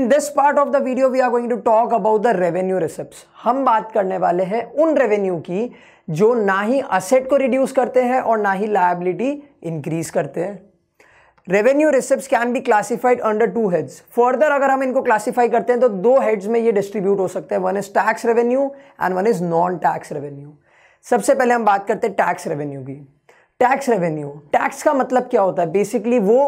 In this part of the video we are going to talk about the revenue receipts. हम बात करने वाले हैं उन रेवेन्यू की जो ना ही असेट को रिड्यूस करते हैं और ना ही लायबिलिटी इंक्रीज करते हैं। Revenue receipts can be classified under two heads. Further अगर हम इनको क्लासिफाई करते हैं तो दो हेड्स में ये डिस्ट्रीब्यूट हो सकते हैं, one is tax revenue and one is non tax revenue. सबसे पहले हम बात करते हैं टैक्स रेवेन्यू की। टैक्स रेवेन्यू, टैक्स का मतलब क्या होता है? बेसिकली वो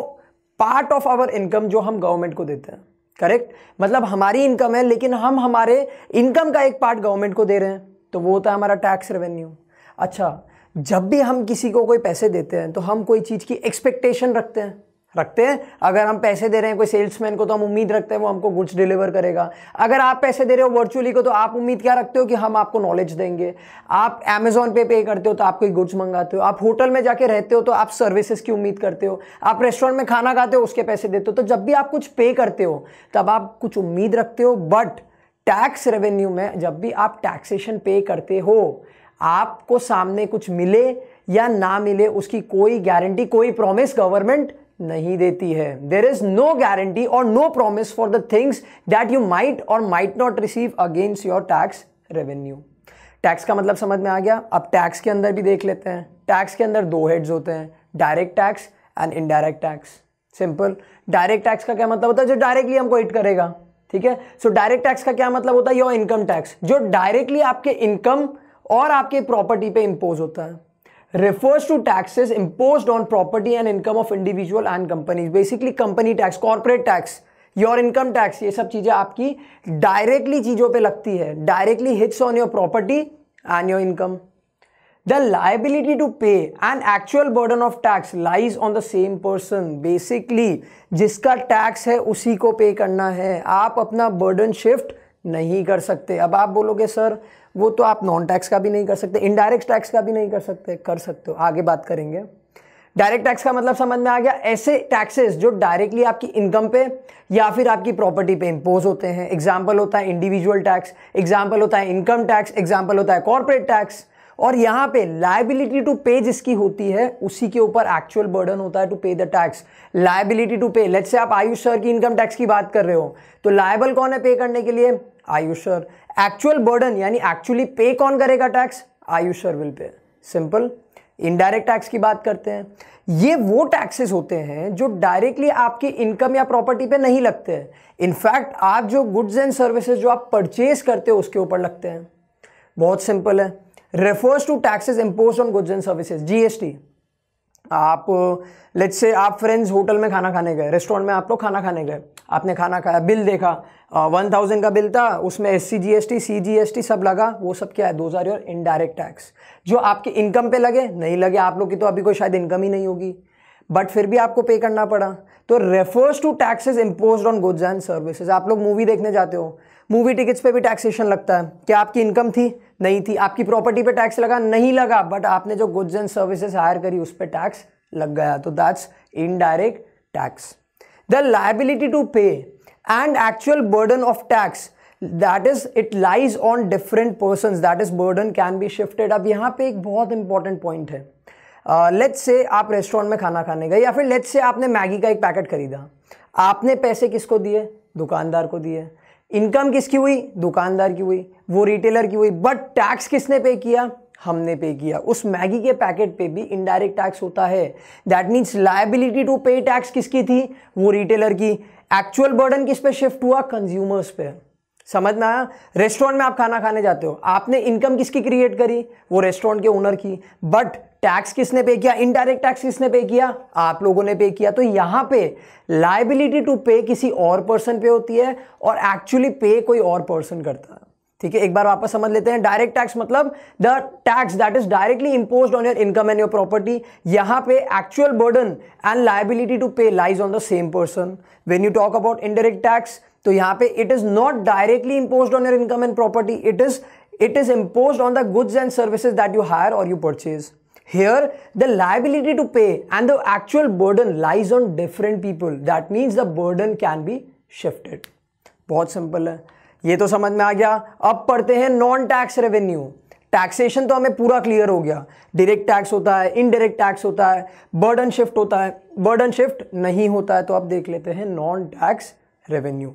पार्ट ऑफ आवर इनकम जो हम गवर्नमेंट को देते हैं। करेक्ट, मतलब हमारी इनकम है लेकिन हम हमारे इनकम का एक पार्ट गवर्नमेंट को दे रहे हैं, तो वो होता है हमारा टैक्स रेवेन्यू। अच्छा, जब भी हम किसी को कोई पैसे देते हैं तो हम कोई चीज़ की एक्सपेक्टेशन रखते हैं। अगर हम पैसे दे रहे हैं कोई सेल्समैन को तो हम उम्मीद रखते हैं वो हमको गुड्स डिलीवर करेगा। अगर आप पैसे दे रहे हो वर्चुअली को तो आप उम्मीद क्या रखते हो कि हम आपको नॉलेज देंगे। आप अमेजोन पे करते हो तो आप कोई गुड्स मंगाते हो। आप होटल में जाके रहते हो तो आप सर्विसेज की उम्मीद करते हो। आप रेस्टोरेंट में खाना खाते हो उसके पैसे देते हो। तो जब भी आप कुछ पे करते हो तब आप कुछ उम्मीद रखते हो। बट टैक्स रेवेन्यू में जब भी आप टैक्सेशन पे करते हो आपको सामने कुछ मिले या ना मिले उसकी कोई गारंटी, कोई प्रॉमिस गवर्नमेंट नहीं देती है। देयर इज नो गारंटी और no promise for the things that you might और might not receive against your tax revenue. Tax का मतलब समझ में आ गया। अब टैक्स के अंदर भी देख लेते हैं। टैक्स के अंदर दो हेड्स होते हैं, direct tax and indirect tax. Simple, direct tax का क्या मतलब होता है? जो डायरेक्टली हमको हिट करेगा। ठीक है, सो डायरेक्ट टैक्स का क्या मतलब होता है? योर इनकम टैक्स, जो डायरेक्टली आपके इनकम और आपके प्रॉपर्टी पे इंपोज होता है। refers to taxes imposed on property and income of individual and companies। basically company tax, corporate tax, your income tax, ये सब चीजें आपकी डायरेक्टली चीजों पे लगती है, directly hits on your property and your income. The liability to pay and actual burden of tax lies on the same person। basically जिसका tax है उसी को पे करना है, आप अपना बर्डन शिफ्ट नहीं कर सकते। अब आप बोलोगे सर वो तो आप नॉन टैक्स का भी नहीं कर सकते, इनडायरेक्ट टैक्स का भी नहीं कर सकते। कर सकते हो, आगे बात करेंगे। डायरेक्ट टैक्स का मतलब समझ में आ गया, ऐसे टैक्सेस जो डायरेक्टली आपकी इनकम पे या फिर आपकी प्रॉपर्टी पे इंपोज होते हैं। एग्जाम्पल होता है इंडिविजुअल टैक्स, एग्जाम्पल होता है इनकम टैक्स, एग्जाम्पल होता है कॉर्पोरेट टैक्स। और यहाँ पे लायबिलिटी टू पे जिसकी होती है उसी के ऊपर एक्चुअल बर्डन होता है टू पे द टैक्स। लायबिलिटी टू पे, लेट्स से आप आयुष सर की इनकम टैक्स की बात कर रहे हो तो लायबल कौन है पे करने के लिए? आयुष सर। एक्चुअल बर्डन यानी एक्चुअली पे कौन करेगा tax? Ayush sir will pay. Simple. Indirect tax की बात करते हैं, ये वो टैक्सेस होते हैं जो डायरेक्टली आपके इनकम या प्रॉपर्टी पे नहीं लगते हैं। इनफैक्ट आप जो गुड्स एंड सर्विसेज जो आप परचेज करते हो उसके ऊपर लगते हैं। बहुत सिंपल है। Refers to taxes imposed on goods and services. GST, आप लेट्स से आप फ्रेंड्स होटल में खाना खाने गए, रेस्टोरेंट में आप लोग खाना खाने गए, आपने खाना खाया, बिल देखा, 1000 का बिल था, उसमें एससी जीएसटी सीजीएसटी सब लगा। वो सब क्या है? Those are your indirect tax जो आपके इनकम पे लगे नहीं लगे। आप लोग की तो अभी कोई शायद इनकम ही नहीं होगी बट फिर भी आपको पे करना पड़ा। तो refers to taxes imposed on goods and services. आप लोग मूवी देखने जाते हो, मूवी टिकट्स पे भी टैक्सेशन लगता है। क्या आपकी इनकम थी? नहीं थी। आपकी प्रॉपर्टी पे टैक्स लगा? नहीं लगा। बट आपने जो गुड्स एंड सर्विसेज हायर करी उस पर टैक्स लग गया, तो that's indirect tax. The liability to pay and actual burden of tax, that is it lies on different persons, that is burden can be shifted. अब यहाँ पे एक बहुत इंपॉर्टेंट पॉइंट है। लेट्स से आप रेस्टोरेंट में खाना खाने गए या फिर लेट्स से आपने मैगी का एक पैकेट खरीदा। आपने पैसे किसको दिए? दुकानदार को दिए। इनकम किसकी हुई? दुकानदार की हुई, वो रिटेलर की हुई। बट टैक्स किसने पे किया? हमने पे किया। उस मैगी के पैकेट पे भी इनडायरेक्ट टैक्स होता है। दैट मीन्स लायबिलिटी टू पे टैक्स किसकी थी? वो रिटेलर की। एक्चुअल बर्डन किस पे शिफ्ट हुआ? कंज्यूमर्स पे। समझ में आया? रेस्टोरेंट में आप खाना खाने जाते हो, आपने इनकम किसकी क्रिएट करी? वो रेस्टोरेंट के ओनर की। बट टैक्स किसने पे किया? इनडायरेक्ट टैक्स किसने पे किया? आप लोगों ने पे किया। तो यहां पे लायबिलिटी टू पे किसी और पर्सन पे होती है और एक्चुअली पे कोई और पर्सन करता है। ठीक है, एक बार वापस समझ लेते हैं। डायरेक्ट टैक्स मतलब the tax that is directly imposed on your income and your property. यहां पे actual burden and liability to pay lies on the same person. When you talk about indirect tax तो यहां पे it is not directly imposed on your income and property, it is imposed on the goods and services that you hire और you purchase. Here, the liability to pay and the actual burden lies on different people. That means the burden can be shifted. बहुत simple है, ये तो समझ में आ गया। अब पढ़ते हैं नॉन टैक्स रेवेन्यू। टैक्सेशन तो हमें पूरा क्लियर हो गया। डायरेक्ट टैक्स होता है, इनडायरेक्ट टैक्स होता है, बर्डन शिफ्ट होता है, बर्डन शिफ्ट नहीं होता है। तो अब देख लेते हैं नॉन टैक्स रेवेन्यू।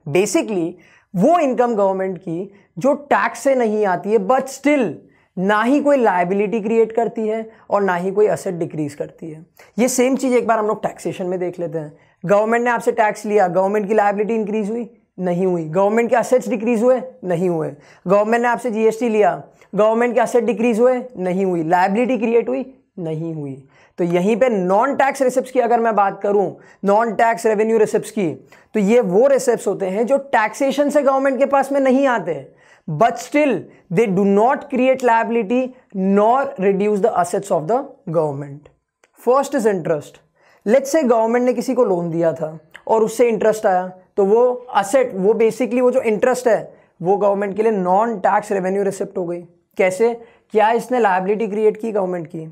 बेसिकली वो इनकम गवर्नमेंट की जो टैक्स से नहीं आती है, बट स्टिल ना ही कोई लायबिलिटी क्रिएट करती है और ना ही कोई असेट डिक्रीज करती है। ये सेम चीज एक बार हम लोग टैक्सेशन में देख लेते हैं। गवर्नमेंट ने आपसे टैक्स लिया, गवर्नमेंट की लायबिलिटी इंक्रीज हुई? नहीं हुई। गवर्नमेंट के असेट्स डिक्रीज हुए? नहीं हुए। गवर्नमेंट ने आपसे जीएसटी लिया, गवर्नमेंट के असेट डिक्रीज हुए? नहीं हुई। लायबिलिटी क्रिएट हुई? नहीं हुई। तो यहीं पे नॉन टैक्स रिसिप्ट्स की अगर मैं बात करूं, नॉन टैक्स रेवेन्यू रिसिप्ट्स की, तो ये वो रिसिप्ट्स होते हैं जो टैक्सेशन से गवर्नमेंट के पास में नहीं आते, but still they do not create liability nor reduce the assets of the government. First is interest. Let's say government ने किसी को लोन दिया था और उससे इंटरेस्ट आया, तो वो असेट, वो बेसिकली वो जो इंटरेस्ट है वो गवर्नमेंट के लिए नॉन टैक्स रेवेन्यू रिसिप्ट हो गई। कैसे? क्या इसने लायबिलिटी क्रिएट की गवर्नमेंट की?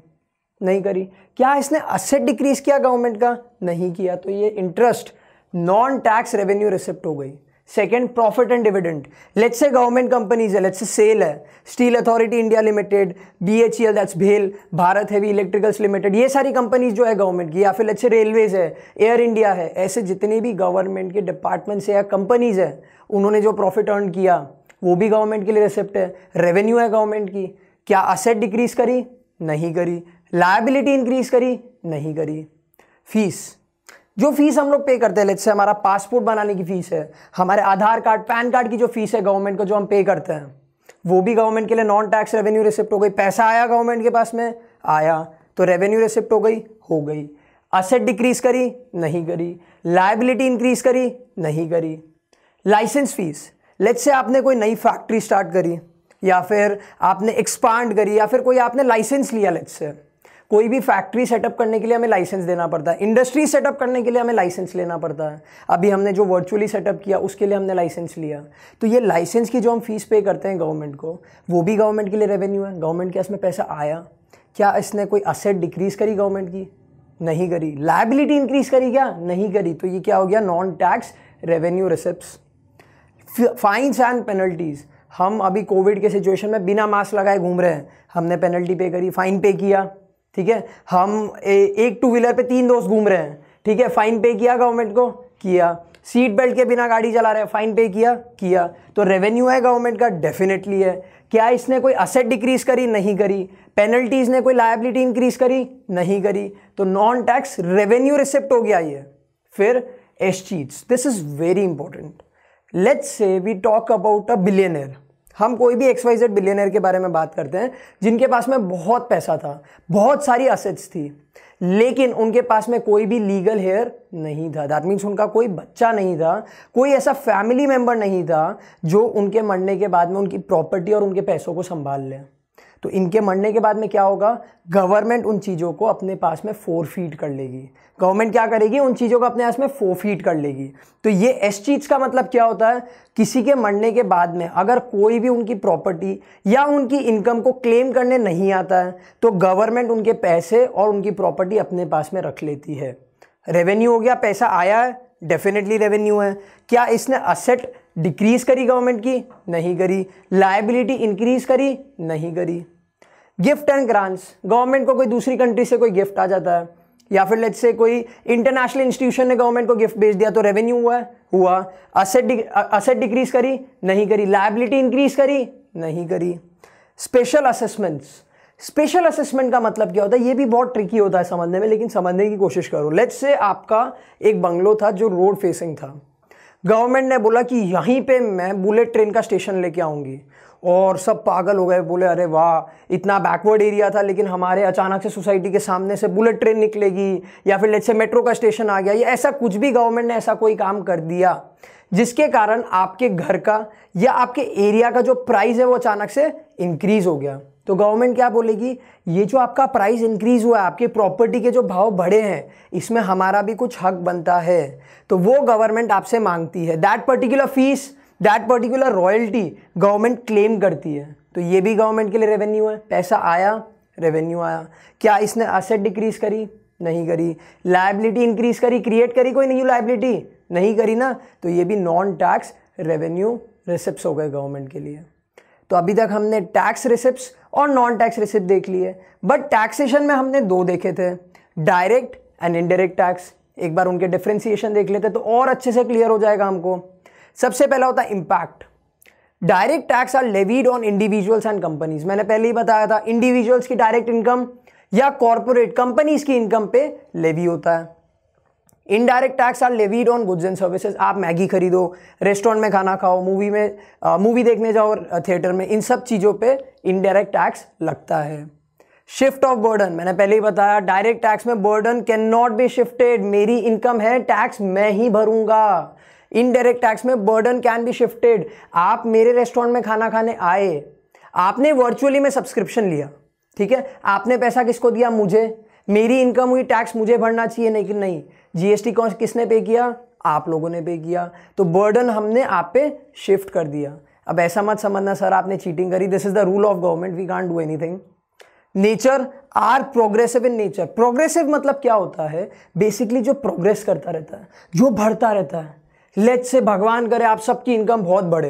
नहीं करी। क्या इसने असेट डिक्रीज किया गवर्नमेंट का? नहीं किया। तो ये interest non tax revenue receipt हो गई। Second, profit and dividend. Let's say government companies है, लेट्स से सेल है, steel authority India limited, BHEL that's भेल, भारत हेवी इलेक्ट्रिकल्स लिमिटेड, ये सारी कंपनीज जो है गवर्नमेंट की, या फिर लेट्स से रेलवेज है, एयर इंडिया है, ऐसे जितने भी गवर्नमेंट के डिपार्टमेंट्स या कंपनीज है, उन्होंने जो प्रॉफिट अर्न किया वो भी गवर्नमेंट के लिए रिसिप्ट है, रेवेन्यू है गवर्नमेंट की। क्या असेट डिक्रीज करी? नहीं करी। लायबिलिटी इंक्रीज करी? नहीं करी। फीस, जो फीस हम लोग पे करते हैं, लेट्स से हमारा पासपोर्ट बनाने की फीस है, हमारे आधार कार्ड, पैन कार्ड की जो फीस है गवर्नमेंट को जो हम पे करते हैं, वो भी गवर्नमेंट के लिए नॉन टैक्स रेवेन्यू रिसिप्ट हो गई। पैसा आया गवर्नमेंट के पास में, आया, तो रेवेन्यू रिसिप्ट हो गई, हो गई। असेट डिक्रीज करी? नहीं करी। लायबिलिटी इंक्रीज करी? नहीं करी। लाइसेंस फीस, लेट्स से आपने कोई नई फैक्ट्री स्टार्ट करी, या फिर आपने एक्सपांड करी, या फिर कोई आपने लाइसेंस लिया। लेट्स से कोई भी फैक्ट्री सेटअप करने के लिए हमें लाइसेंस देना पड़ता है, इंडस्ट्री सेटअप करने के लिए हमें लाइसेंस लेना पड़ता है। अभी हमने जो वर्चुअली सेटअप किया उसके लिए हमने लाइसेंस लिया। तो ये लाइसेंस की जो हम फीस पे करते हैं गवर्नमेंट को, वो भी गवर्नमेंट के लिए रेवेन्यू है। गवर्नमेंट के इसमें पैसा आया। क्या इसने कोई असेट डिक्रीज करी गवर्नमेंट की? नहीं करी। लायबिलिटी इंक्रीज करी? क्या? नहीं करी। तो ये क्या हो गया? Non tax revenue receipts. Fines and penalties, हम अभी कोविड के सिचुएशन में बिना मास्क लगाए घूम रहे हैं, हमने पेनल्टी पे करी, फाइन पे किया, ठीक है। हम एक टू व्हीलर पे 3 दोस्त घूम रहे हैं, ठीक है, फाइन पे किया गवर्नमेंट को? किया। सीट बेल्ट के बिना गाड़ी चला रहे हैं, फाइन पे किया? किया। तो रेवेन्यू है गवर्नमेंट का? डेफिनेटली है। क्या इसने कोई असेट डिक्रीज करी? नहीं करी। पेनल्टीज ने कोई लायबिलिटी इंक्रीज करी? नहीं करी। तो नॉन टैक्स रेवेन्यू रिसिप्ट हो गया ये। फिर escheats, this is very important. Let's say we talk about a billionaire. हम कोई भी XYZ बिलियनर के बारे में बात करते हैं जिनके पास में बहुत पैसा था, बहुत सारी असेट्स थी, लेकिन उनके पास में कोई भी लीगल हेयर नहीं था। दैट मीन्स उनका कोई बच्चा नहीं था, कोई ऐसा फैमिली मेंबर नहीं था जो उनके मरने के बाद में उनकी प्रॉपर्टी और उनके पैसों को संभाल ले। तो इनके मरने के बाद में क्या होगा? गवर्नमेंट उन चीज़ों को अपने पास में फोरफीट कर लेगी। गवर्नमेंट क्या करेगी? उन चीज़ों को अपने पास में फोरफीट कर लेगी। तो ये एसचीट्स का मतलब क्या होता है? किसी के मरने के बाद में अगर कोई भी उनकी प्रॉपर्टी या उनकी इनकम को क्लेम करने नहीं आता है, तो गवर्नमेंट उनके पैसे और उनकी प्रॉपर्टी अपने पास में रख लेती है। रेवेन्यू हो गया, पैसा आया है, डेफिनेटली रेवेन्यू है। क्या इसने असेट डिक्रीज करी गवर्नमेंट की? नहीं करी। लायबिलिटी इंक्रीज करी? नहीं करी। गिफ्ट एंड ग्रांट्स, गवर्नमेंट को कोई दूसरी कंट्री से कोई गिफ्ट आ जाता है, या फिर लेट्स से कोई इंटरनेशनल इंस्टीट्यूशन ने गवर्नमेंट को गिफ्ट भेज दिया, तो रेवेन्यू हुआ? हुआ। असेट डिक्रीज करी? नहीं करी। लायबिलिटी इंक्रीज करी? नहीं करी। स्पेशल असेसमेंट्स, स्पेशल असेसमेंट का मतलब क्या होता है? ये भी बहुत ट्रिकी होता है समझने में, लेकिन समझने की कोशिश करो। लेट्स से आपका एक बंगलो था जो रोड फेसिंग था। गवर्नमेंट ने बोला कि यहीं पे मैं बुलेट ट्रेन का स्टेशन लेके आऊंगी, और सब पागल हो गए, बोले अरे वाह, इतना बैकवर्ड एरिया था लेकिन हमारे अचानक से सोसाइटी के सामने से बुलेट ट्रेन निकलेगी, या फिर लेट्स से मेट्रो का स्टेशन आ गया, या ऐसा कुछ भी गवर्नमेंट ने ऐसा कोई काम कर दिया जिसके कारण आपके घर का या आपके एरिया का जो प्राइस है वो अचानक से इंक्रीज हो गया। तो गवर्नमेंट क्या बोलेगी? ये जो आपका प्राइस इंक्रीज हुआ है, आपके प्रॉपर्टी के जो भाव बढ़े हैं, इसमें हमारा भी कुछ हक बनता है। तो वो गवर्नमेंट आपसे मांगती है। That particular fees, that particular royalty government claim करती है। तो ये भी गवर्नमेंट के लिए रेवेन्यू है। पैसा आया, रेवेन्यू आया। क्या इसने असेट डिक्रीज करी? नहीं करी। लायबिलिटी इंक्रीज करी, क्रिएट करी कोई न्यू लायबिलिटी? नहीं करी ना। तो ये भी नॉन टैक्स रेवेन्यू रिसिप्ट्स हो गए गवर्नमेंट के लिए। तो अभी तक हमने टैक्स रिसिप्ट्स और नॉन टैक्स रिसिप्ट देख लिए, बट टैक्सेशन में हमने 2 देखे थे, डायरेक्ट एंड इनडायरेक्ट टैक्स। एक बार उनके डिफरेंशिएशन देख लेते तो और अच्छे से क्लियर हो जाएगा हमको। सबसे पहला होता है impact. Direct tax are levied on individuals and companies. मैंने पहले ही बताया था, इंडिविजुअल्स की डायरेक्ट इनकम या कॉर्पोरेट कंपनीज की इनकम पे लेवी होता है। Indirect tax are levied on goods and services. आप मैगी खरीदो, रेस्टोरेंट में खाना खाओ, मूवी देखने जाओ थिएटर में, इन सब चीज़ों पे इनडायरेक्ट टैक्स लगता है। शिफ्ट ऑफ बर्डन, मैंने पहले ही बताया, डायरेक्ट टैक्स में burden can not be shifted. मेरी इनकम है, टैक्स मैं ही भरूंगा। इनडायरेक्ट टैक्स में बर्डन कैन बी शिफ्टेड। आप मेरे रेस्टोरेंट में खाना खाने आए, आपने वर्चुअली में सब्सक्रिप्शन लिया, ठीक है, आपने पैसा किसको दिया? मुझे। मेरी इनकम हुई, टैक्स मुझे भरना चाहिए, नहीं कि नहीं। जीएसटी कौन किसने पे किया? आप लोगों ने पे किया। तो बर्डन हमने आप पे शिफ्ट कर दिया। अब ऐसा मत समझना सर आपने चीटिंग करी। This is the rule of government, we can't do anything. Nature are progressive in nature. Progressive मतलब क्या होता है? बेसिकली जो प्रोग्रेस करता रहता है, जो बढ़ता रहता है। लेट्स से भगवान करे आप सबकी इनकम बहुत बढ़े,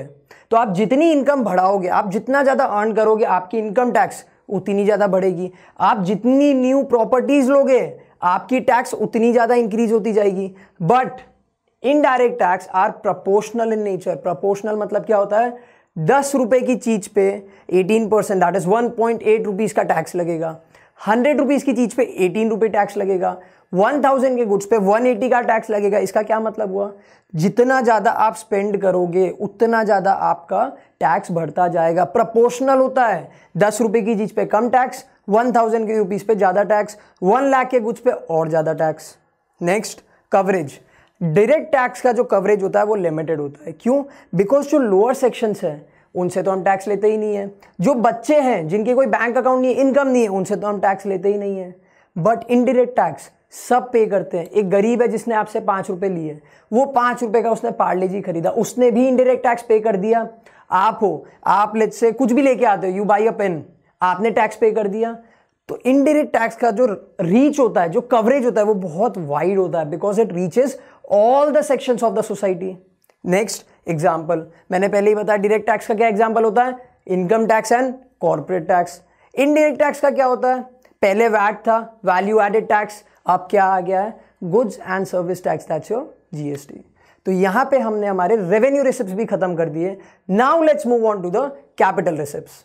तो आप जितनी इनकम बढ़ाओगे, आप जितना ज्यादा अर्न करोगे, आपकी इनकम टैक्स उतनी ज्यादा बढ़ेगी। आप जितनी न्यू प्रॉपर्टीज लोगे, आपकी टैक्स उतनी ज्यादा इंक्रीज होती जाएगी। But indirect tax are proportional in nature. Proportional मतलब क्या होता है? 10 रुपए की चीज पे 18%, दैट इज 1.8 रुपीज का टैक्स लगेगा। 100 रुपीज की चीज पे 18 रुपए टैक्स लगेगा। 1000 के गुड्स पे 180 का टैक्स लगेगा। इसका क्या मतलब हुआ? जितना ज्यादा आप स्पेंड करोगे, उतना ज्यादा आपका टैक्स बढ़ता जाएगा। प्रोपोर्शनल होता है। 10 रुपए की चीज पे कम टैक्स, 1000 के रुपीज पे ज्यादा टैक्स, 1 लाख के गुड्स पे और ज्यादा tax. Next, coverage. Direct tax का जो कवरेज होता है वो लिमिटेड होता है। क्यों? बिकॉज जो लोअर सेक्शंस है उनसे तो हम टैक्स लेते ही नहीं है। जो बच्चे हैं जिनके कोई बैंक अकाउंट नहीं है, इनकम नहीं है, उनसे तो हम टैक्स लेते ही नहीं है। बट इनडायरेक्ट टैक्स सब पे करते हैं। एक गरीब है जिसने आपसे 5 रुपए लिए, वो 5 रुपए का उसने पार्ले जी खरीदा, उसने भी इनडायरेक्ट टैक्स पे कर दिया। आप हो, आप लेट्स से कुछ भी लेके आते हो, यू बाई अ पेन, आपने टैक्स पे कर दिया। तो इनडायरेक्ट टैक्स का जो रीच होता है, जो कवरेज होता है, वो बहुत वाइड होता है, because it reaches all the sections of the society. Next example, मैंने पहले ही बताया डायरेक्ट टैक्स का क्या एग्जाम्पल होता है? Income tax and corporate tax. Indirect tax का क्या होता है? पहले वैट था, वैल्यू एडेड टैक्स, अब क्या आ गया है? Goods and service tax, that's your GST. तो यहां पे हमने हमारे रेवेन्यू रिसिप्ट्स भी खत्म कर दिए। Now let's move on to the capital receipts.